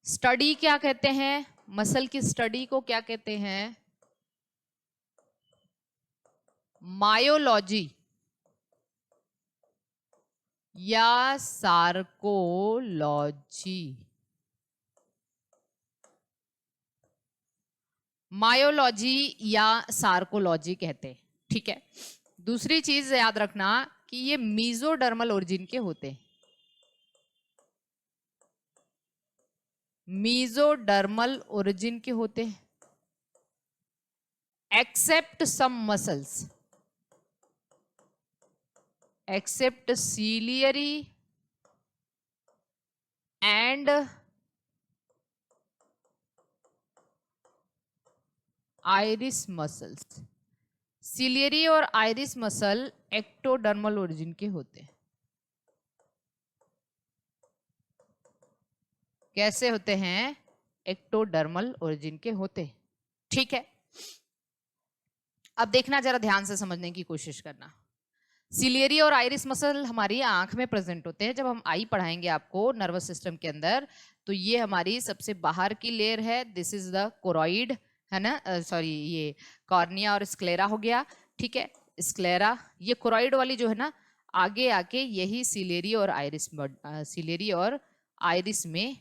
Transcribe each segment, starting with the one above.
Study क्या कहते हैं? मसल की स्टडी को क्या कहते हैं? मायोलॉजी या सार्कोलॉजी। मायोलॉजी या सार्कोलॉजी कहते हैं, ठीक है। दूसरी चीज याद रखना कि ये मीजोडर्मल ओरिजिन के होते हैं। मीजोडर्मल ओरिजिन के होते हैं except some muscles, except ciliary and iris muscles. Ciliary और आइरिस मसल एक्टोडर्मल ओरिजिन के होते हैं। कैसे होते हैं? एक्टोडर्मल ओरिजिन के होते हैं, ठीक है। अब देखना, जरा ध्यान से समझने की कोशिश करना। सिलियरी और आइरिस मसल हमारी आंख में प्रेजेंट होते हैं। जब हम आई पढ़ाएंगे आपको नर्वस सिस्टम के अंदर, तो ये हमारी सबसे बाहर की लेयर है, दिस इज द कोरॉइड, है ना, सॉरी ये कॉर्निया और स्क्लेरा हो गया, ठीक है। स्क्लेरा, ये कोरॉइड वाली जो है ना, आगे आके यही सिलियरी और आइरिस, सिलियरी और आइरिस में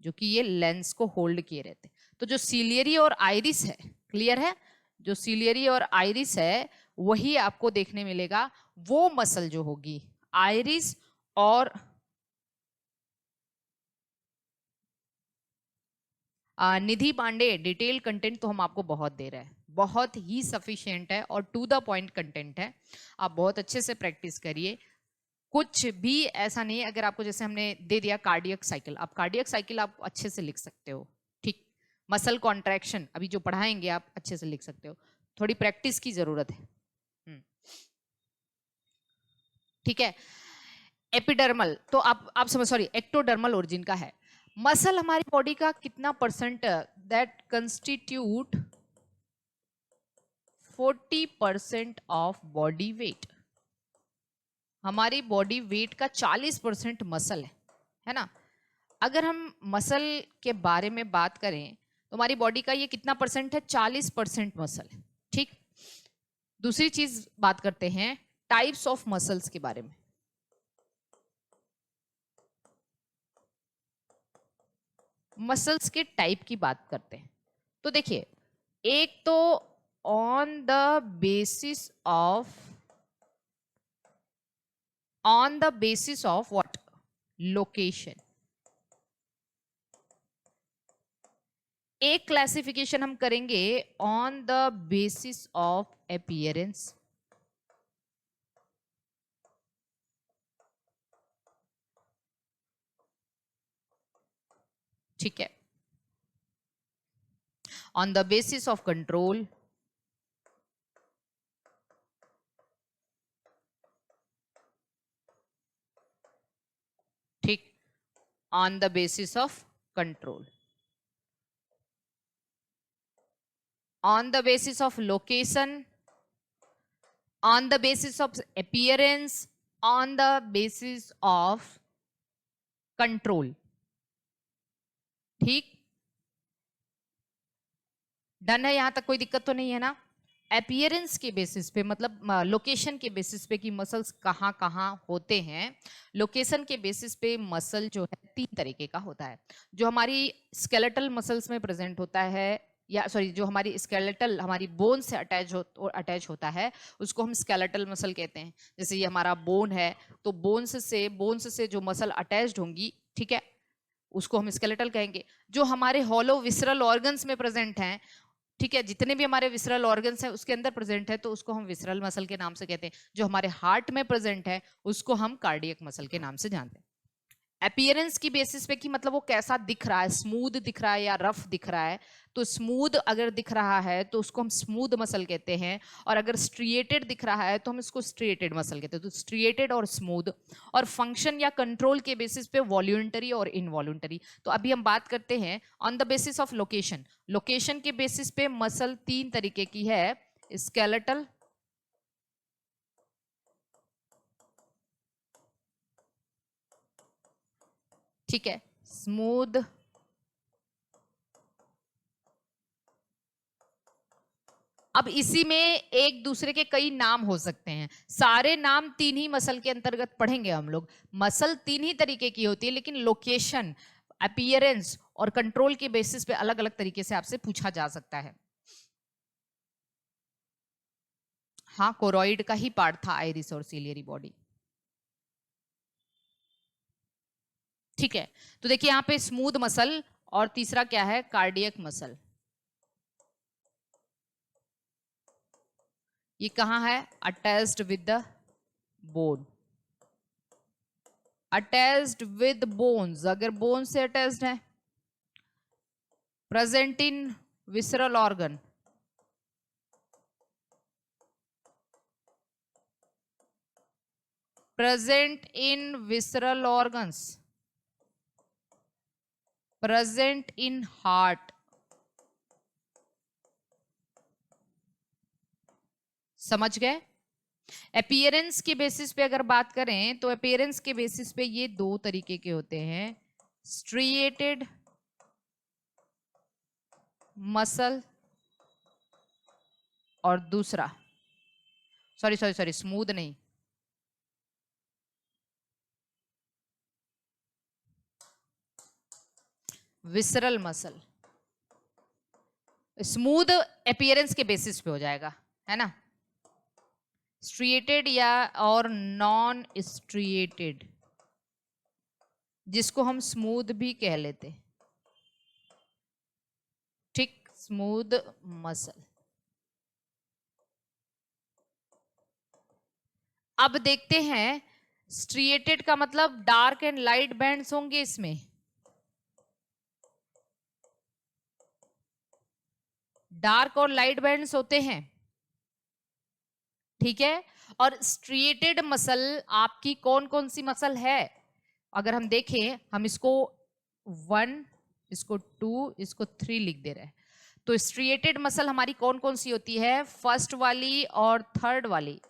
जो कि ये लेंस को होल्ड किए रहते। तो जो सिलियरी और आइरिस है, क्लियर है, जो सिलियरी और आइरिस है वही आपको देखने मिलेगा। वो मसल जो होगी आइरिस और निधि पांडे, डिटेल कंटेंट तो हम आपको बहुत दे रहे हैं, बहुत ही सफिशिएंट है और टू द पॉइंट कंटेंट है। आप बहुत अच्छे से प्रैक्टिस करिए, कुछ भी ऐसा नहीं है। अगर आपको जैसे हमने दे दिया कार्डियक साइकिल, आप कार्डियक साइकिल आप अच्छे से लिख सकते हो, ठीक। मसल कॉन्ट्रैक्शन अभी जो पढ़ाएंगे आप अच्छे से लिख सकते हो, थोड़ी प्रैक्टिस की जरूरत है, ठीक है। एपिडर्मल तो आप समझ, सॉरी एक्टोडर्मल ओरिजिन का है। मसल हमारी बॉडी का कितना percent? That constitute 40% of body weight. हमारी बॉडी वेट का 40% मसल है ना। अगर हम मसल के बारे में बात करें तो हमारी बॉडी का ये कितना परसेंट है? 40% मसल है, ठीक। दूसरी चीज बात करते हैं टाइप्स ऑफ मसल्स के बारे में। मसल्स के टाइप की बात करते हैं तो देखिए, एक तो on the basis of what? Location. एक क्लासिफिकेशन हम करेंगे on the basis of appearance, ठीक है। On the basis of control, ठीक। On the basis of control, on the basis of location, on the basis of appearance, on the basis of control, ठीक। Done है, यहां तक कोई दिक्कत तो नहीं है ना। अपीयरेंस के बेसिस पे, मतलब लोकेशन के बेसिस पे कि मसल्स कहाँ कहाँ होते हैं, लोकेशन के बेसिस पे मसल जो है 3 तरीके का होता है। जो हमारी स्केलेटल मसल्स में प्रेजेंट होता है, या सॉरी जो हमारी स्केलेटल हमारी बोन से अटैच होता है, उसको हम स्केलेटल मसल कहते हैं। जैसे ये हमारा बोन है, तो बोन्स से जो मसल अटैच्ड होंगी, ठीक है, उसको हम स्केलेटल कहेंगे। जो हमारे हॉलो विसरल ऑर्गन्स में प्रेजेंट हैं, ठीक है, जितने भी हमारे विसरल ऑर्गन्स हैं उसके अंदर प्रेजेंट है, तो उसको हम विसरल मसल के नाम से कहते हैं। जो हमारे हार्ट में प्रेजेंट है उसको हम कार्डियक मसल के नाम से जानते हैं। अपीयरेंस की बेसिस पे कि मतलब वो कैसा दिख रहा है, स्मूथ दिख रहा है या रफ दिख रहा है। तो स्मूथ अगर दिख रहा है तो उसको हम स्मूथ मसल कहते हैं, और अगर स्ट्रिएटेड दिख रहा है तो हम इसको स्ट्रिएटेड मसल कहते हैं। तो स्ट्रिएटेड और स्मूथ। और फंक्शन या कंट्रोल के बेसिस पे वॉल्यूंटरी और इनवॉल्यूंटरी। तो अभी हम बात करते हैं on the basis of location. Location के बेसिस पे मसल 3 तरीके की है, स्केलेटल, ठीक है, स्मूथ अब इसी में एक दूसरे के कई नाम हो सकते हैं, सारे नाम तीन ही मसल के अंतर्गत पढ़ेंगे हम लोग। मसल तीन ही तरीके की होती है, लेकिन लोकेशन, अपीयरेंस और कंट्रोल के बेसिस पे अलग अलग तरीके से आपसे पूछा जा सकता है। हाँ, कोरॉइड का ही पार्ट था आइरिस और सिलियरी बॉडी। ठीक है, तो देखिए यहाँ पे स्मूथ मसल और तीसरा क्या है, कार्डियक मसल। ये कहाँ है, attached with the bone, attached with bones, अगर बोन से अटैच्ड है। Present in visceral organ, present in visceral organs, present in heart। समझ गए। अपीयरेंस के बेसिस पे अगर बात करें तो अपीयरेंस के बेसिस पे ये दो तरीके के होते हैं, स्ट्रिएटेड मसल और दूसरा, सॉरी स्मूथ नहीं, विसरल मसल। स्मूथ अपीयरेंस के बेसिस पे हो जाएगा, है ना। स्ट्रिएटेड या और नॉन स्ट्रिएटेड, जिसको हम स्मूथ भी कह लेते, ठीक, स्मूथ मसल। अब देखते हैं, स्ट्रिएटेड का मतलब डार्क एंड लाइट बैंड्स होंगे इसमें, डार्क और लाइट बैंड्स होते हैं, ठीक है। और स्ट्रिएटेड मसल आपकी कौन कौन सी मसल है, अगर हम देखें, हम इसको 1, इसको 2, इसको 3 लिख दे रहे हैं। तो स्ट्रिएटेड मसल हमारी कौन कौन सी होती है, फर्स्ट वाली और थर्ड वाली,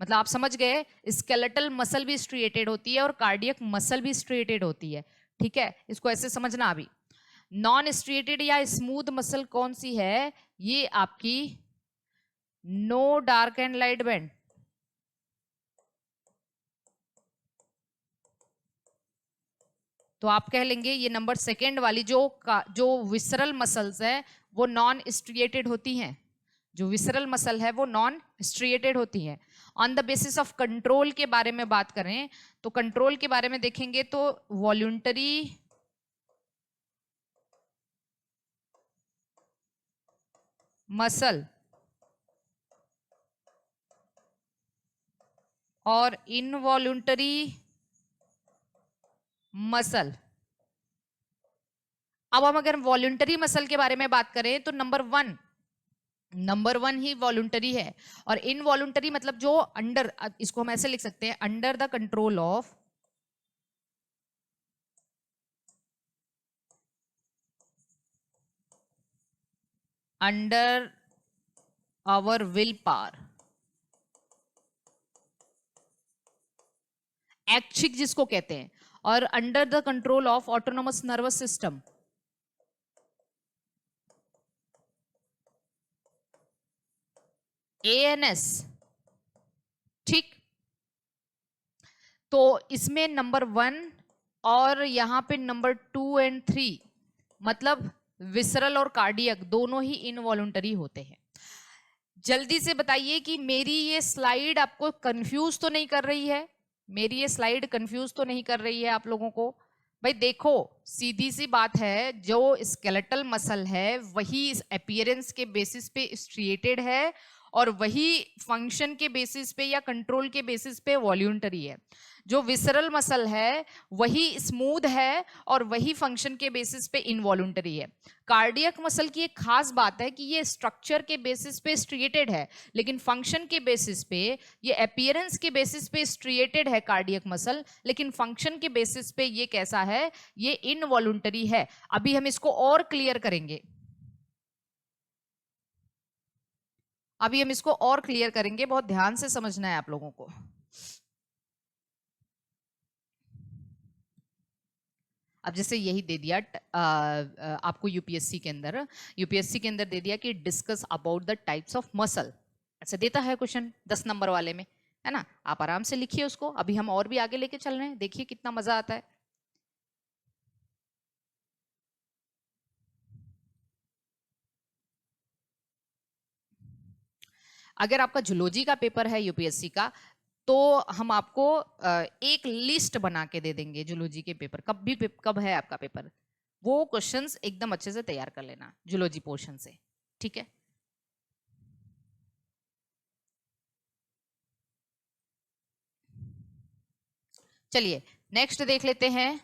मतलब आप समझ गए, स्केलेटल मसल भी स्ट्रिएटेड होती है और कार्डियक मसल भी स्ट्रिएटेड होती है, ठीक है, इसको ऐसे समझना। अभी नॉन स्ट्रिएटेड या स्मूथ मसल कौन सी है, ये आपकी no dark and light band, तो आप कह लेंगे ये नंबर सेकेंड वाली जो विसरल मसल्स है वो नॉन स्ट्रिएटेड होती हैं, जो विसरल मसल है वो नॉन स्ट्रिएटेड होती है। On the basis of control के बारे में बात करें तो कंट्रोल के बारे में देखेंगे तो वॉल्यूंटरी मसल और इनवॉल्यूंटरी मसल। अब हम अगर वॉल्यूंटरी मसल के बारे में बात करें तो नंबर वन ही वॉल्यूंटरी है, और इनवॉल्यूंटरी मतलब जो अंडर, इसको हम ऐसे लिख सकते हैं, under the control of under our will power, ऐच्छिक जिसको कहते हैं, और under the control of autonomous nervous system, ANS, ठीक। तो इसमें नंबर 1 और यहां पे नंबर 2 एंड 3 मतलब विसरल और कार्डियक दोनों ही इनवॉल्यूंटरी होते हैं। जल्दी से बताइए कि मेरी ये स्लाइड आपको कंफ्यूज तो नहीं कर रही है, मेरी ये स्लाइड कंफ्यूज तो नहीं कर रही है आप लोगों को। भाई देखो, सीधी सी बात है, जो स्केलेटल मसल है वही इस अपीयरेंस के बेसिस पे स्ट्रिएटेड है और वही फंक्शन के बेसिस पे या कंट्रोल के बेसिस पे वॉल्यूंटरी है। जो विसरल मसल है वही स्मूथ है और वही फंक्शन के बेसिस पे इनवॉल्यूंटरी है। कार्डियक मसल की एक खास बात है कि ये स्ट्रक्चर के बेसिस पे स्ट्रिएटेड है, लेकिन फंक्शन के बेसिस पे, ये अपीयरेंस के बेसिस पे स्ट्रिएटेड है कार्डियक मसल, लेकिन फंक्शन के बेसिस पे ये कैसा है, ये इनवॉल्यूंटरी है। अभी हम इसको और क्लियर करेंगे, अभी हम इसको और क्लियर करेंगे, बहुत ध्यान से समझना है आप लोगों को। अब जैसे यही दे दिया आपको यूपीएससी के अंदर दे दिया कि discuss about the types of muscle, ऐसे देता है क्वेश्चन 10 नंबर वाले में, है ना। आप आराम से लिखिए उसको, अभी हम और भी आगे लेके चल रहे हैं, देखिए कितना मजा आता है। अगर आपका जूलॉजी का पेपर है यूपीएससी का, तो हम आपको एक लिस्ट बना के दे देंगे जूलॉजी के पेपर, कब है आपका पेपर, वो क्वेश्चंस एकदम अच्छे से तैयार कर लेना जूलॉजी पोर्शन से, ठीक है। चलिए नेक्स्ट देख लेते हैं।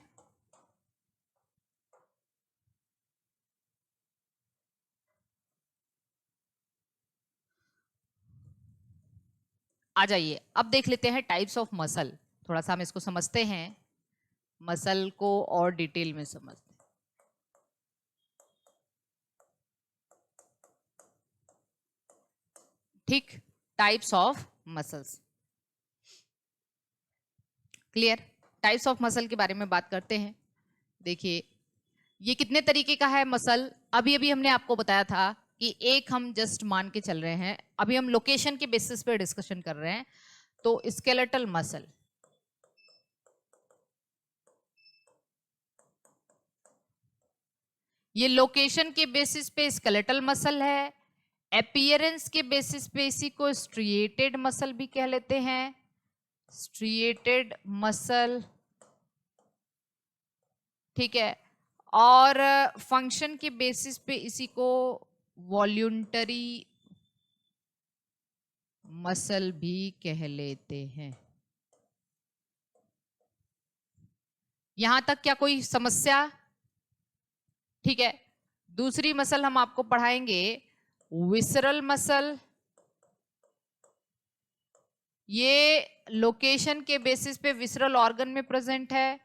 आ जाइए, अब देख लेते हैं टाइप्स ऑफ मसल, थोड़ा सा हम इसको समझते हैं, मसल को और डिटेल में समझते हैं। ठीक, types of muscles, clear. Types of muscle के बारे में बात करते हैं। देखिए ये कितने तरीके का है मसल, अभी अभी हमने आपको बताया था कि एक हम जस्ट मान के चल रहे हैं, अभी हम लोकेशन के बेसिस पे डिस्कशन कर रहे हैं। तो स्केलेटल मसल, ये लोकेशन के बेसिस पे स्केलेटल मसल है। अपीयरेंस के बेसिस पे इसी को स्ट्रिएटेड मसल भी कह लेते हैं, स्ट्रिएटेड मसल, ठीक है। और फंक्शन के बेसिस पे इसी को वॉल्यूंटरी मसल भी कह लेते हैं। यहां तक क्या कोई समस्या? ठीक है। दूसरी मसल हम आपको पढ़ाएंगे विसरल मसल, ये लोकेशन के बेसिस पे विसरल ऑर्गन में प्रेजेंट है,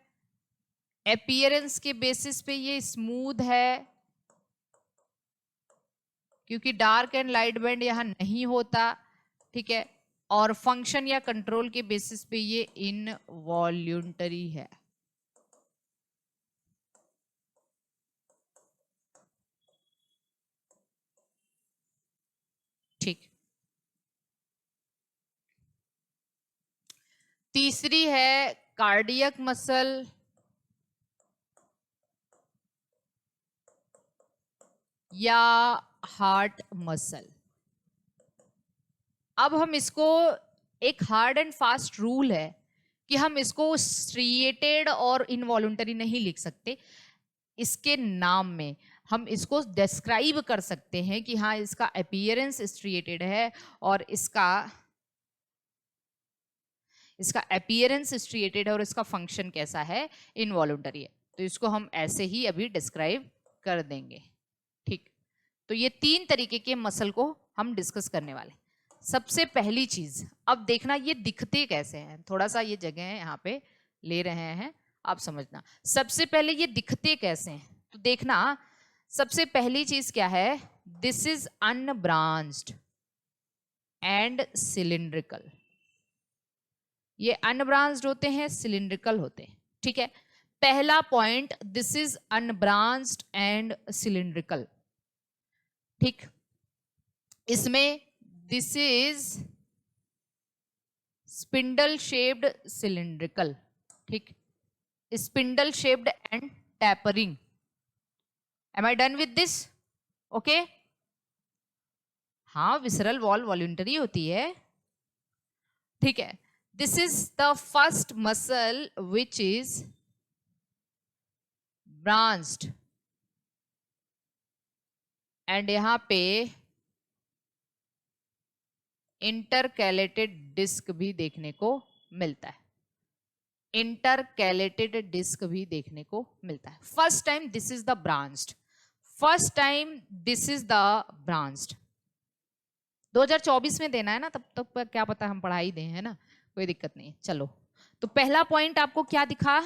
अपीयरेंस के बेसिस पे ये स्मूथ है क्योंकि डार्क एंड लाइट बैंड यहां नहीं होता, ठीक है। और फंक्शन या कंट्रोल के बेसिस पे ये इनवॉल्यूंटरी है। ठीक, तीसरी है कार्डियक मसल, या हार्ट मसल। अब हम इसको, एक हार्ड एंड फास्ट रूल है कि हम इसको स्ट्रिएटेड और इनवॉल्यूंटरी नहीं लिख सकते, इसके नाम में हम इसको डिस्क्राइब कर सकते हैं कि हाँ इसका अपीयरेंस स्ट्रिएटेड है और इसका अपीयरेंस स्ट्रिएटेड है और इसका फंक्शन कैसा है, इनवॉल्यूंटरी है। तो इसको हम ऐसे ही अभी डिस्क्राइब कर देंगे, ठीक। तो ये तीन तरीके के मसल को हम डिस्कस करने वाले। सबसे पहली चीज, अब देखना ये दिखते कैसे हैं, थोड़ा सा ये जगह है यहाँ पे ले रहे हैं आप समझना। सबसे पहले ये दिखते कैसे हैं तो देखना, सबसे पहली चीज क्या है, this is unbranched and cylindrical. ये अनब्रांच्ड होते हैं, सिलिंड्रिकल होते हैं, ठीक है। पहला point, this is unbranched and cylindrical, ठीक। इसमें this is spindle shaped cylindrical, ठीक, spindle shaped and tapering. Am I done with this? Okay. हाँ विसरल वॉल वॉल्यूंटरी होती है, ठीक है। This is the first muscle which is branched, and यहां पे इंटरकैलेटेड डिस्क भी देखने को मिलता है, इंटरकैलेटेड डिस्क भी देखने को मिलता है। First time this is the branched, first time this is the branched. 2024 में देना है ना, तब तक क्या पता हम पढ़ाई दें, है ना, कोई दिक्कत नहीं। चलो, तो पहला पॉइंट आपको क्या दिखा,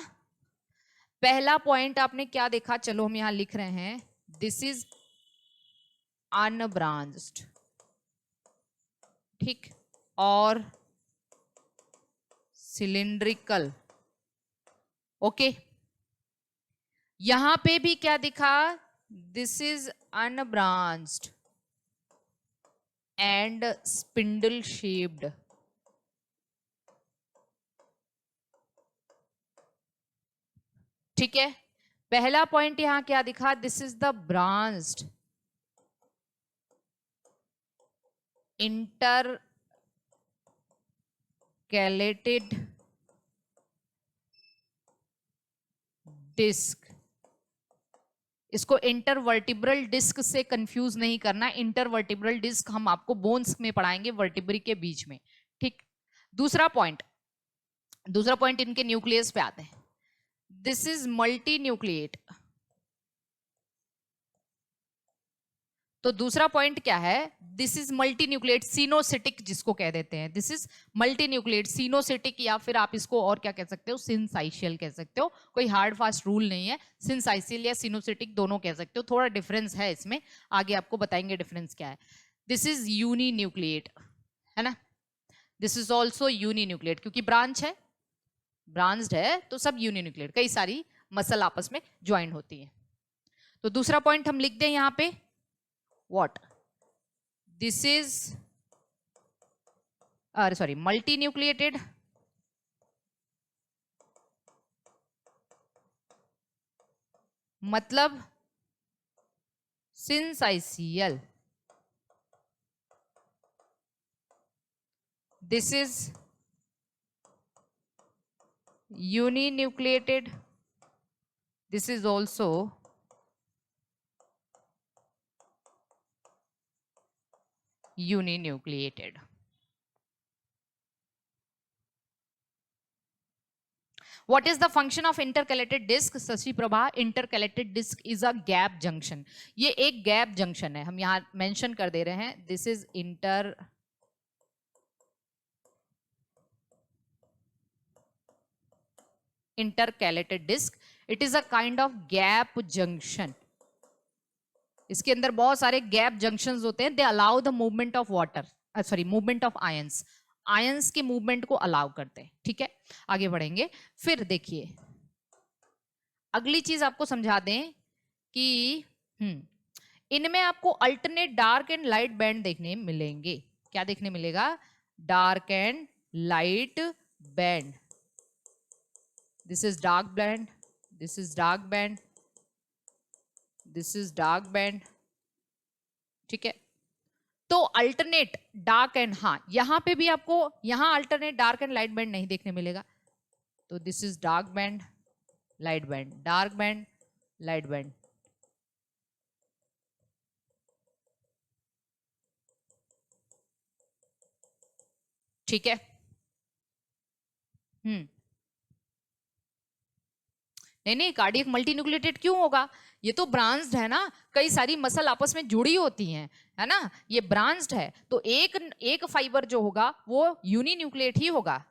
पहला पॉइंट आपने क्या देखा, चलो हम यहां लिख रहे हैं, दिस इज अनब्रांच्ड, ठीक, और सिलिंड्रिकल, ओके। यहां पे भी क्या दिखा, this is unbranched and spindle shaped. ठीक है, पहला पॉइंट यहां क्या दिखा, this is the branched intercalated disc. इसको इंटरवर्टिब्रल डिस्क से कंफ्यूज नहीं करना, इंटरवर्टिब्रल डिस्क हम आपको बोन्स में पढ़ाएंगे, वर्टिब्री के बीच में। ठीक, दूसरा पॉइंट, इनके न्यूक्लियस पे आते हैं। This is multi nucleate. तो दूसरा पॉइंट क्या है, दिस इज मल्टी न्यूक्लिएट सिनोसिटिक, जिसको कह देते हैं, दिस इज मल्टी न्यूक्लिएट सिनोसिटिक, या फिर आप इसको और क्या कह सकते हो, सिंसाइशियल कह सकते हो। कोई हार्ड फास्ट रूल नहीं है, सिंसाइशियल या सिनोसिटिक दोनों कह सकते हो, थोड़ा डिफरेंस है इसमें, आगे आपको बताएंगे डिफरेंस क्या है। दिस इज यूनी न्यूक्लिएट, है ना, this is also uninucleate, क्योंकि ब्रांच है, ब्रांच्ड है तो सब यूनी न्यूक्लिएट, कई सारी मसल आपस में ज्वाइन होती है। तो दूसरा पॉइंट हम लिख दें यहां पे, what this is sorry multinucleated मतलब syncytial, this is uninucleated, this is also uninucleated। What is the function of intercalated disc? Shashi Prabha, intercalated disc is a gap junction। ये एक गैप जंक्शन है, हम यहाँ मेंशन कर दे रहे हैं, this is intercalated disc, it is a kind of gap junction। इसके अंदर बहुत सारे गैप जंक्शंस होते हैं, they allow the movement of water, sorry movement of ions, ions के मूवमेंट को अलाउ करते हैं। ठीक है, आगे बढ़ेंगे। फिर देखिए अगली चीज आपको समझा दें कि इनमें आपको alternate dark and light band देखने मिलेंगे। क्या देखने मिलेगा, dark and light band. This is dark band, this is dark band, this is dark band. ठीक है, तो अल्टरनेट डार्क एंड, हाँ यहां पे भी आपको यहां alternate dark and light band नहीं देखने मिलेगा। तो this is dark band, light band, dark band, light band. ठीक है, नहीं कार्डियक मल्टीन्यूक्लिएटेड क्यों होगा, ये तो ब्रांच्ड है ना, कई सारी मसल आपस में जुड़ी होती हैं, है ना, ये ब्रांच्ड है तो एक एक फाइबर जो होगा वो यूनिन्यूक्लिएट ही होगा,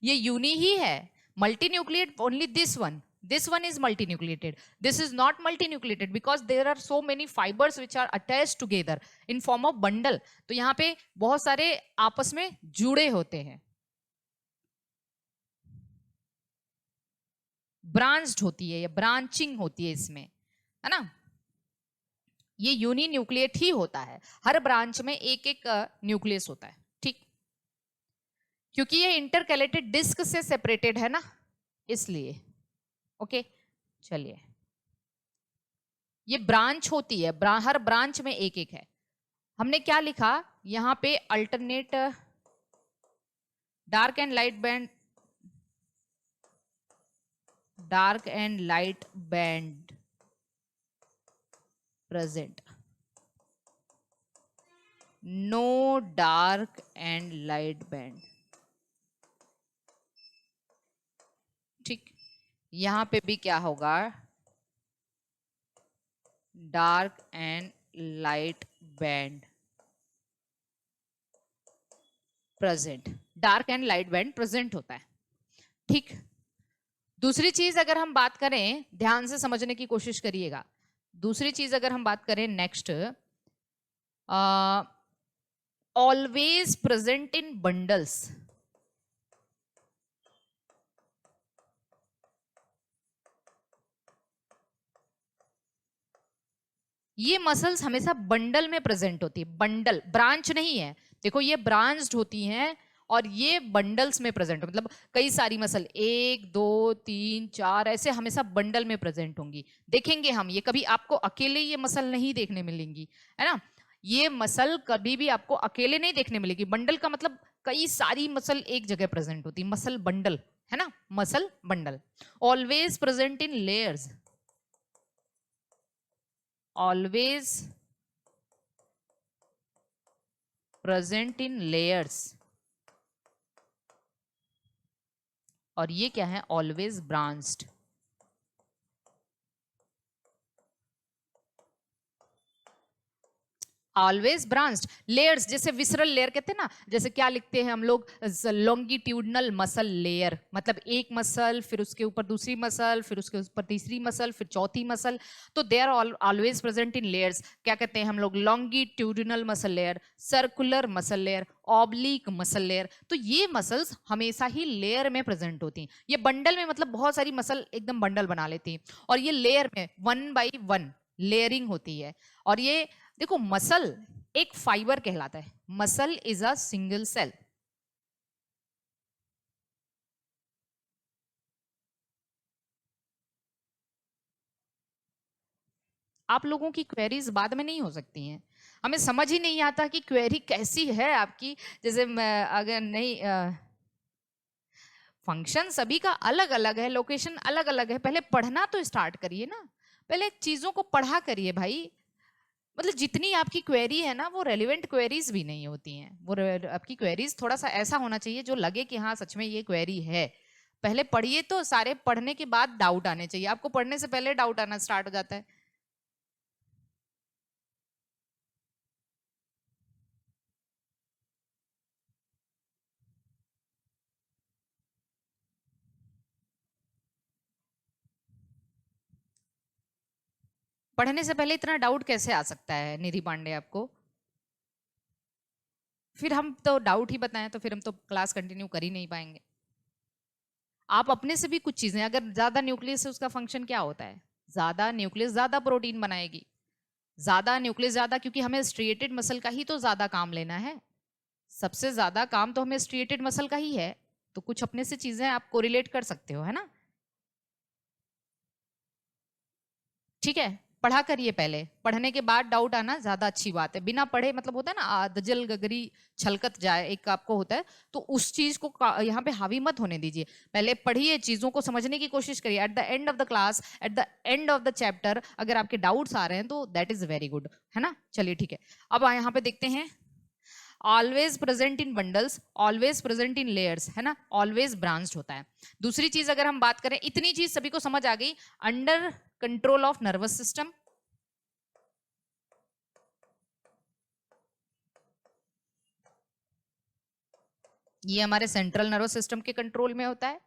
ये यूनि ही है। मल्टीन्यूक्लिएट only this one is multinucleated, this is not multinucleated because there are so many fibers which are attached together in form of bundle। तो यहाँ पे बहुत सारे आपस में जुड़े होते हैं, ब्रांच्ड होती है या ब्रांचिंग होती है इसमें, है ना, ये यूनि न्यूक्लिएट ही होता है, हर ब्रांच में एक एक न्यूक्लियस होता है। ठीक, क्योंकि ये इंटरकैलेटेड डिस्क से सेपरेटेड है ना, इसलिए। ओके, चलिए, ये ब्रांच होती है, हर ब्रांच में एक एक है। हमने क्या लिखा यहां पे, alternate dark and light band, dark and light band present, no dark and light band. ठीक, यहां पे भी क्या होगा, dark and light band present, dark and light band present होता है। ठीक, दूसरी चीज अगर हम बात करें, ध्यान से समझने की कोशिश करिएगा, दूसरी चीज अगर हम बात करें next, always present in bundles, ये मसल्स हमेशा बंडल में प्रेजेंट होती है, बंडल, ब्रांच नहीं है। देखो ये ब्रांच्ड होती हैं और ये बंडल्स में प्रेजेंट, मतलब कई सारी मसल, 1 2 3 4 ऐसे हमेशा बंडल में प्रेजेंट होंगी। देखेंगे हम, ये कभी आपको अकेले ये मसल नहीं देखने मिलेंगी, है ना। ये मसल कभी भी आपको अकेले नहीं देखने मिलेगी। बंडल का मतलब कई सारी मसल एक जगह प्रेजेंट होती है, मसल बंडल, है ना, muscle bundle. Always present in layers, always present in layers. और ये क्या है, always branched. Always branched layers, जैसे विसरल लेयर कहते हैं ना, जैसे क्या लिखते हैं हम लोग, लॉन्गिट्यूडनल मसल लेयर, मतलब एक मसल, फिर उसके ऊपर दूसरी मसल, फिर उसके ऊपर तीसरी मसल, फिर चौथी मसल। तो they are always present in layers. क्या कहते हैं हम लोग, longitudinal muscle layer, circular muscle layer, oblique muscle layer. तो ये मसल्स हमेशा ही लेयर में प्रेजेंट होती हैं। ये बंडल में मतलब बहुत सारी मसल एकदम बंडल बना लेती हैं, और ये लेयर में 1 by 1 लेयरिंग होती है। और ये देखो, मसल एक फाइबर कहलाता है, muscle is a single cell. आप लोगों की क्वेरीज बाद में नहीं हो सकती हैं, हमें समझ ही नहीं आता कि क्वेरी कैसी है आपकी। जैसे अगर नहीं, फंक्शन सभी का अलग अलग है, लोकेशन अलग अलग है, पहले पढ़ना तो स्टार्ट करिए ना, पहले चीजों को पढ़ा करिए भाई। मतलब जितनी आपकी क्वेरी है ना, वो रेलिवेंट क्वेरीज भी नहीं होती हैं। वो आपकी क्वेरीज थोड़ा सा ऐसा होना चाहिए जो लगे कि हाँ सच में ये क्वेरी है। पहले पढ़िए, तो सारे पढ़ने के बाद डाउट आने चाहिए। आपको पढ़ने से पहले डाउट आना स्टार्ट हो जाता है। पढ़ने से पहले इतना डाउट कैसे आ सकता है निधि पांडे आपको? फिर हम तो डाउट ही बताएं तो फिर हम तो क्लास कंटिन्यू कर ही नहीं पाएंगे। आप अपने से भी कुछ चीजें, अगर ज्यादा न्यूक्लियस है उसका फंक्शन क्या होता है, ज्यादा न्यूक्लियस ज्यादा प्रोटीन बनाएगी, ज्यादा न्यूक्लियस ज्यादा, क्योंकि हमें स्ट्रिएटेड मसल का ही तो ज्यादा काम लेना है। सबसे ज्यादा काम तो हमें स्ट्रिएटेड मसल का ही है। तो कुछ अपने से चीजें आप कोरिलेट कर सकते हो, है ना। ठीक है, पढ़ा करिए पहले, पढ़ने के बाद डाउट आना ज्यादा अच्छी बात है। बिना पढ़े मतलब होता है ना, दजल गगरी छलकत जाए, एक आपको होता है, तो उस चीज को यहाँ पे हावी मत होने दीजिए। पहले पढ़िए, चीजों को समझने की कोशिश करिए। At the end of the class, at the end of the chapter, अगर आपके डाउट्स आ रहे हैं तो दैट इज वेरी गुड, है ना। चलिए ठीक है, अब यहाँ पे देखते हैं। Always present in bundles, always present in layers, है ना, ऑलवेज ब्रांच्ड होता है। दूसरी चीज अगर हम बात करें, इतनी चीज सभी को समझ आ गई, under control of nervous system. ये हमारे सेंट्रल नर्वस सिस्टम के कंट्रोल में होता है,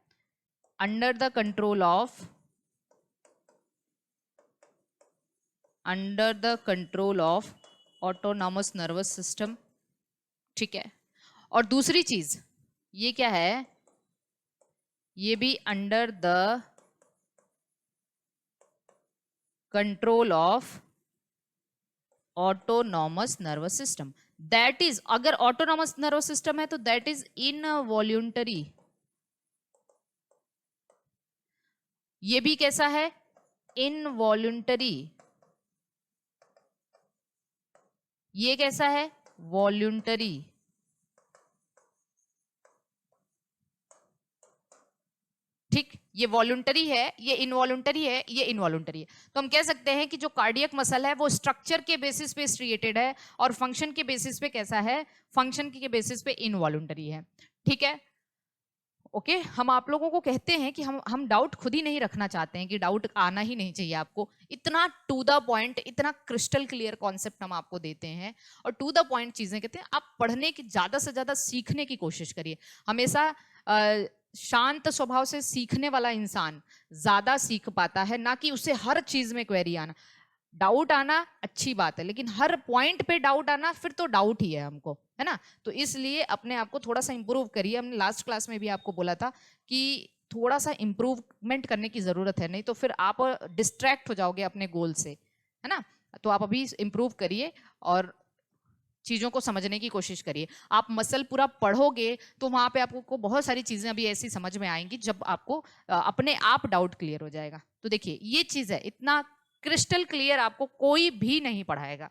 under the control of, under the control of autonomous nervous system. ठीक है, और दूसरी चीज ये क्या है, ये भी under the control of autonomous nervous system. That is, अगर ऑटोनॉमस नर्वस सिस्टम है तो दैट इज इनवॉल्यूंटरी। ये भी कैसा है, इनवॉल्यूंटरी। ये कैसा है, वॉल्यूंटरी। ठीक, ये वॉलंटरी है, ये इनवॉलंटरी है, ये इनवॉलंटरी है। तो हम कह सकते हैं कि जो कार्डियक मसल है वो स्ट्रक्चर के बेसिस पे स्ट्रिएटेड है, और फंक्शन के बेसिस पे कैसा है, फंक्शन के बेसिस पे इनवॉलंटरी है। ठीक है, ओके। हम आप लोगों को कहते हैं कि हम डाउट खुद ही नहीं रखना चाहते हैं, कि डाउट आना ही नहीं चाहिए आपको। इतना टू द पॉइंट, इतना क्रिस्टल क्लियर कॉन्सेप्ट हम आपको देते हैं, और टू द पॉइंट चीजें कहते हैं। आप पढ़ने की, ज्यादा से ज्यादा सीखने की कोशिश करिए हमेशा। शांत स्वभाव से सीखने वाला इंसान ज्यादा सीख पाता है, ना कि उसे हर चीज में क्वेरी आना। डाउट आना अच्छी बात है, लेकिन हर पॉइंट पे डाउट आना फिर तो डाउट ही है हमको, है ना। तो इसलिए अपने आप को थोड़ा सा इंप्रूव करिए। हमने लास्ट क्लास में भी आपको बोला था कि थोड़ा सा इंप्रूवमेंट करने की जरूरत है, नहीं तो फिर आप डिस्ट्रैक्ट हो जाओगे अपने गोल से, है ना। तो आप अभी इम्प्रूव करिए और चीजों को समझने की कोशिश करिए। आप मसल पूरा पढ़ोगे तो वहां पे आपको बहुत सारी चीजें अभी ऐसी समझ में आएंगी जब आपको अपने आप डाउट क्लियर हो जाएगा। तो देखिए ये चीज है, इतना क्रिस्टल क्लियर आपको कोई भी नहीं पढ़ाएगा,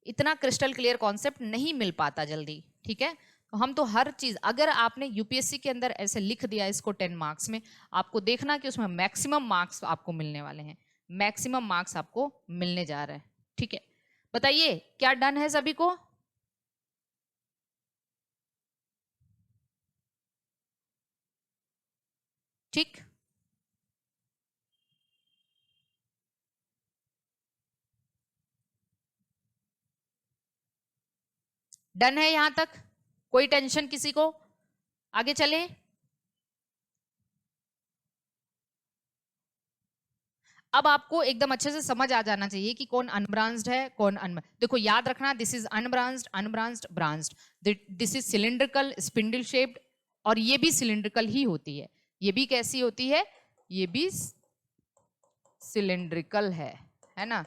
इतना क्रिस्टल क्लियर कॉन्सेप्ट नहीं मिल पाता जल्दी, ठीक है। तो हम तो हर चीज, अगर आपने यूपीएससी के अंदर ऐसे लिख दिया इसको 10 मार्क्स में, आपको देखना कि उसमें मैक्सिमम मार्क्स आपको मिलने वाले हैं, मैक्सिमम मार्क्स आपको मिलने जा रहे हैं, ठीक है। बताइए क्या डन है सभी को? ठीक, डन है यहां तक? कोई टेंशन किसी को? आगे चले। अब आपको एकदम अच्छे से समझ आ जाना चाहिए कि कौन अनब्रांच्ड है कौन अन, देखो याद रखना, this is unbranched, unbranched, branched, this is cylindrical, spindle shaped, और ये भी सिलिंड्रिकल ही होती है। ये भी कैसी होती है? ये भी सिलिंड्रिकल है ना,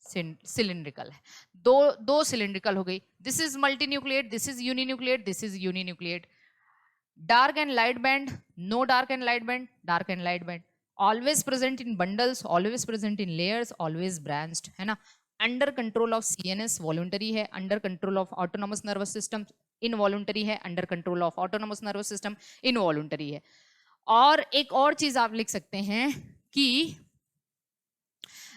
सिलिंड्रिकल है। दो दो सिलिंड्रिकल हो गई। This is multinucleate, this is uninucleate, this is uninucleate. Dark and light band, no dark and light band, dark and light band, always present in bundles, always present in layers, always branched, है ना। Under control of CNS, voluntary है। Under control of autonomous nervous system, involuntary है। Under control of autonomous nervous system, involuntary है। और एक और चीज आप लिख सकते हैं कि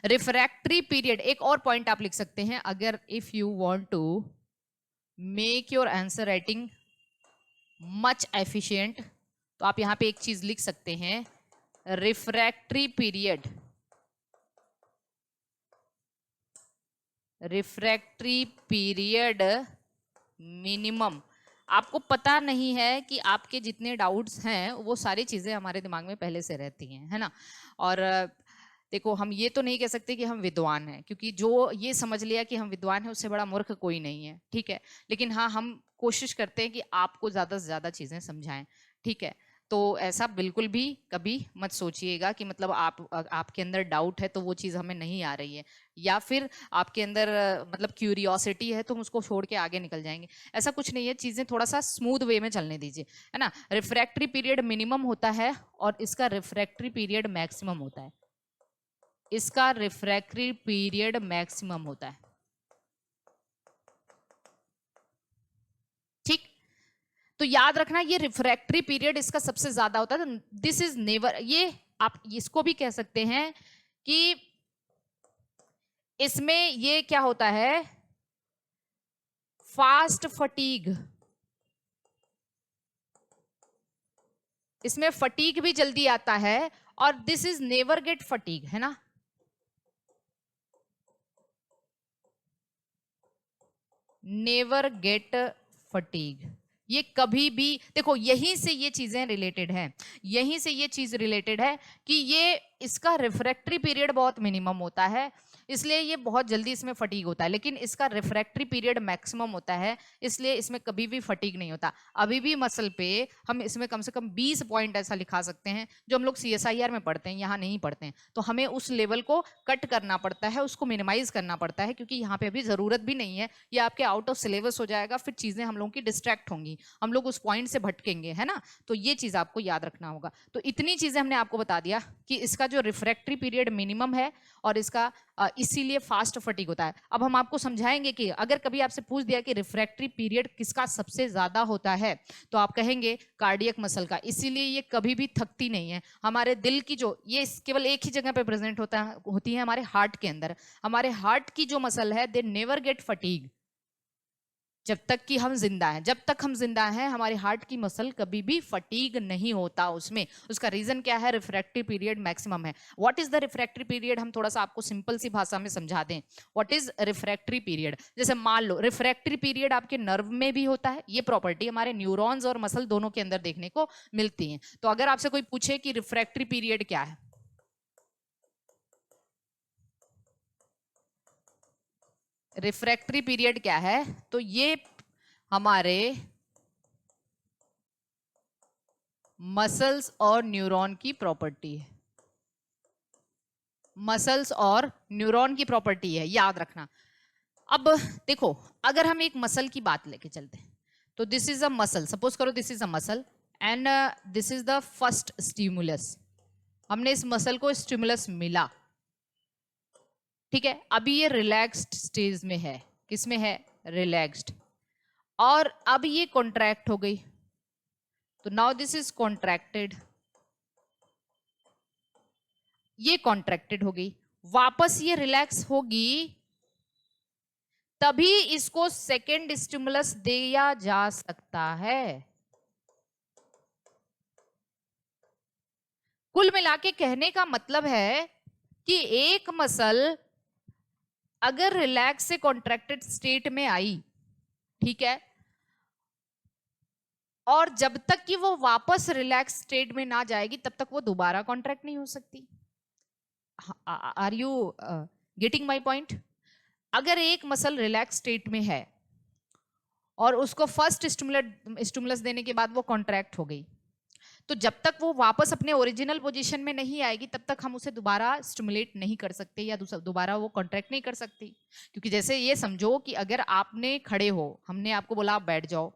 रिफ्रैक्टरी पीरियड, एक और पॉइंट आप लिख सकते हैं, अगर if you want to make your answer writing much efficient, तो आप यहां पे एक चीज लिख सकते हैं, refractory period, refractory period minimum. आपको पता नहीं है कि आपके जितने डाउट्स हैं वो सारी चीजें हमारे दिमाग में पहले से रहती हैं, है ना। और देखो हम ये तो नहीं कह सकते कि हम विद्वान हैं, क्योंकि जो ये समझ लिया कि हम विद्वान हैं उससे बड़ा मूर्ख कोई नहीं है, ठीक है। लेकिन हाँ, हम कोशिश करते हैं कि आपको ज्यादा से ज्यादा चीजें समझाएं, ठीक है। तो ऐसा बिल्कुल भी कभी मत सोचिएगा कि मतलब आपके अंदर डाउट है तो वो चीज़ हमें नहीं आ रही है, या फिर आपके अंदर मतलब क्यूरियोसिटी है तो हम उसको छोड़ के आगे निकल जाएंगे। ऐसा कुछ नहीं है, चीज़ें थोड़ा सा स्मूथ वे में चलने दीजिए, है ना। रिफ्रैक्टरी पीरियड मिनिमम होता है और इसका रिफ्रैक्टरी पीरियड मैक्सिमम होता है, इसका रिफ्रैक्टरी पीरियड मैक्सिमम होता है, ठीक। तो याद रखना ये रिफ्रैक्टरी पीरियड इसका सबसे ज्यादा होता है। दिस इज नेवर, ये आप इसको भी कह सकते हैं कि इसमें ये क्या होता है, फास्ट फटीग, इसमें फटीग भी जल्दी आता है, और this is never get fatigue, है ना। नेवर गेट फटीग, ये कभी भी, देखो यहीं से ये चीजें रिलेटेड हैं, यहीं से ये चीज रिलेटेड है कि ये इसका रिफ्रैक्टरी पीरियड बहुत मिनिमम होता है, इसलिए ये बहुत जल्दी इसमें फटीग होता है, लेकिन इसका रिफ्रैक्टरी पीरियड मैक्सिमम होता है, इसलिए इसमें कभी भी फटीग नहीं होता। अभी भी मसल पे हम इसमें कम से कम 20 पॉइंट ऐसा लिखा सकते हैं जो हम लोग सीएसआईआर में पढ़ते हैं, यहाँ नहीं पढ़ते हैं। तो हमें उस लेवल को कट करना पड़ता है, उसको मिनिमाइज करना पड़ता है, क्योंकि यहाँ पे अभी जरूरत भी नहीं है, ये आपके आउट ऑफ सिलेबस हो जाएगा, फिर चीजें हम लोगों की डिस्ट्रैक्ट होंगी, हम लोग उस पॉइंट से भटकेंगे, है ना। तो ये चीज आपको याद रखना होगा। तो इतनी चीजें हमने आपको बता दिया कि इसका जो रिफ्रैक्टरी पीरियड मिनिमम है और इसका इसीलिए फास्ट फटीग होता है। अब हम आपको समझाएंगे कि अगर कभी आपसे पूछ दिया कि रिफ्रैक्टरी पीरियड किसका सबसे ज्यादा होता है, तो आप कहेंगे कार्डियक मसल का, इसीलिए ये कभी भी थकती नहीं है। हमारे दिल की जो, ये केवल एक ही जगह पे प्रेजेंट होती है हमारे हार्ट के अंदर। हमारे हार्ट की जो मसल है, दे नेवर गेट फटीग, जब तक कि हम जिंदा हैं, जब तक हम जिंदा हैं हमारी हार्ट की मसल कभी भी फटीग नहीं होता उसमें। उसका रीजन क्या है? रिफ्रैक्टरी पीरियड मैक्सिमम है। What is the refractory period? हम थोड़ा सा आपको सिंपल सी भाषा में समझा दें। What is refractory period? जैसे मान लो रिफ्रैक्टरी पीरियड आपके नर्व में भी होता है, ये प्रॉपर्टी हमारे न्यूरॉन्स और मसल दोनों के अंदर देखने को मिलती है। तो अगर आपसे कोई पूछे कि रिफ्रैक्टरी पीरियड क्या है, रिफ्रैक्टरी पीरियड क्या है, तो ये हमारे मसल्स और न्यूरॉन की प्रॉपर्टी है। मसल्स और न्यूरॉन की प्रॉपर्टी है, याद रखना। अब देखो, अगर हम एक मसल की बात लेके चलते हैं, तो this is a muscle, suppose करो this is a muscle and this is the first stimulus. हमने इस मसल को स्टिमुलस मिला, ठीक है, अभी ये रिलैक्स्ड स्टेज में है। किस में है? रिलैक्स्ड। और अब ये कॉन्ट्रैक्ट हो गई, तो नाउ दिस इज कॉन्ट्रैक्टेड, ये कॉन्ट्रैक्टेड हो गई, वापस ये रिलैक्स होगी, तभी इसको सेकेंड स्टिमुलस दिया जा सकता है। कुल मिला के कहने का मतलब है कि एक मसल अगर रिलैक्स से कॉन्ट्रैक्टेड स्टेट में आई, ठीक है, और जब तक कि वो वापस रिलैक्स स्टेट में ना जाएगी तब तक वो दोबारा कॉन्ट्रैक्ट नहीं हो सकती। Are you getting my point? अगर एक मसल रिलैक्स स्टेट में है और उसको फर्स्ट स्टिमुलस देने के बाद वो कॉन्ट्रैक्ट हो गई, तो जब तक वो वापस अपने ओरिजिनल पोजीशन में नहीं आएगी तब तक हम उसे दोबारा स्टिमुलेट नहीं कर सकते या दोबारा वो कॉन्ट्रैक्ट नहीं कर सकती। क्योंकि जैसे ये समझो कि अगर आपने खड़े हो, हमने आपको बोला आप बैठ जाओ,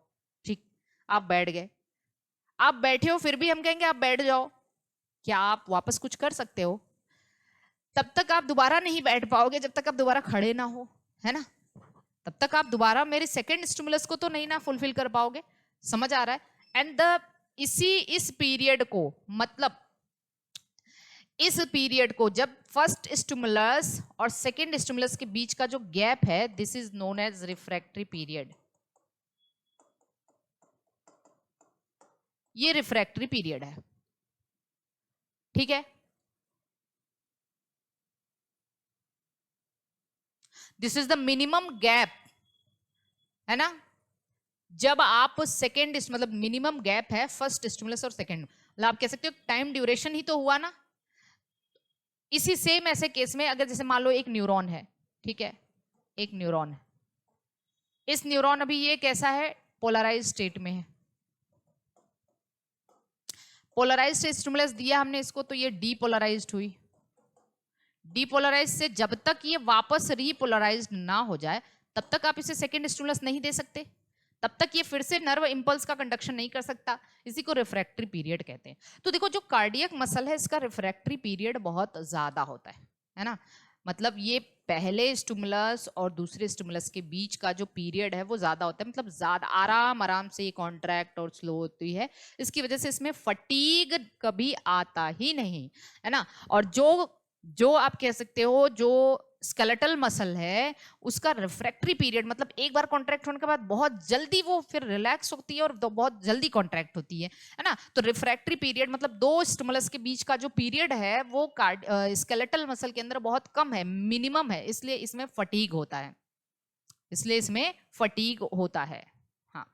ठीक, आप बैठ गए, आप बैठे हो, फिर भी हम कहेंगे आप बैठ जाओ, क्या आप वापस कुछ कर सकते हो? तब तक आप दोबारा नहीं बैठ पाओगे जब तक आप दोबारा खड़े ना हो, है ना? तब तक आप दोबारा मेरे सेकेंड स्टिमुलस को तो नहीं ना फुलफिल कर पाओगे। समझ आ रहा है? एंड द इस पीरियड को, मतलब इस पीरियड को, जब फर्स्ट स्टिमुलस और सेकेंड स्टिमुलस के बीच का जो गैप है, this is known as refractory period. ये रिफ्रैक्टरी पीरियड है, ठीक है। This is the minimum gap, है ना, जब आप सेकेंड, मतलब मिनिमम गैप है फर्स्ट स्टिमुलस और सेकेंड, मतलब आप कह सकते हो टाइम ड्यूरेशन ही तो हुआ ना। इसी सेम ऐसे केस में अगर जैसे मान लो एक न्यूरॉन है, ठीक है, एक न्यूरॉन है, इस न्यूरॉन अभी ये कैसा है? पोलराइज स्टेट में है। पोलराइज स्टिमुलस दिया हमने इसको, तो ये डीपोलराइज्ड हुई। डीपोलराइज से जब तक ये वापस रीपोलराइज्ड ना हो जाए तब तक आप इसे सेकेंड स्टिमुलस नहीं दे सकते, तब तक ये फिर से नर्व इंपल्स का कंडक्शन नहीं कर सकता। इसी को रिफ्रैक्टरी पीरियड कहते हैं। तो देखो, जो कार्डियक मसल है इसका रिफ्रैक्टरी पीरियड बहुत ज्यादा होता है ना, मतलब ये पहले स्टिमुलस और दूसरे स्टिमुलस के बीच का जो पीरियड है वो ज्यादा होता है, मतलब ज्यादा आराम आराम से ये कॉन्ट्रैक्ट और स्लो होती है। इसकी वजह से इसमें फटीग कभी आता ही नहीं, है ना। और जो आप कह सकते हो जो स्केलेटल मसल है उसका रिफ्रैक्टरी पीरियड, मतलब एक बार कॉन्ट्रैक्ट होने के बाद बहुत जल्दी वो फिर रिलैक्स होती है और बहुत जल्दी कॉन्ट्रैक्ट होती है ना। तो रिफ्रैक्टरी पीरियड मतलब दो स्टिमुलस के बीच का जो पीरियड है वो स्केलेटल मसल के अंदर बहुत कम है, मिनिमम है, इसलिए इसमें फटीग होता है, इसलिए इसमें फटीग होता है। हाँ,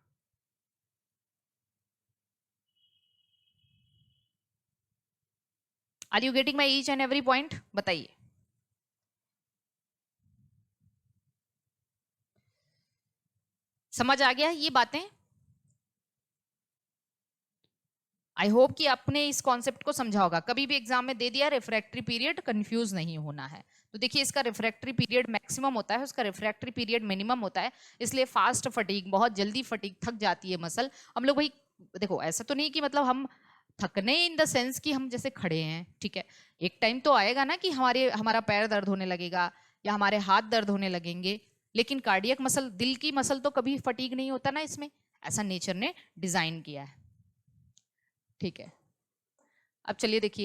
are you getting my each and every point? बताइए। समझ आ गया ये बातें? आई होप कि आपने इस कॉन्सेप्ट को समझा होगा। कभी भी एग्जाम में दे दिया रिफ्रैक्टरी पीरियड, कंफ्यूज नहीं होना है। तो देखिए, इसका रिफ्रैक्टरी पीरियड मैक्सिमम होता है, उसका रिफ्रैक्टरी पीरियड मिनिमम होता है, इसलिए फास्ट फटीग, बहुत जल्दी फटीग, थक जाती है मसल। हम लोग भाई देखो, ऐसा तो नहीं कि मतलब हम थकने इन द सेंस कि हम जैसे खड़े हैं, ठीक है, एक टाइम तो आएगा ना कि हमारा पैर दर्द होने लगेगा या हमारे हाथ दर्द होने लगेंगे, लेकिन कार्डियक मसल, दिल की मसल तो कभी फटीग नहीं होता ना इसमें, ऐसा नेचर ने डिजाइन किया है, ठीक है। अब चलिए देखिए।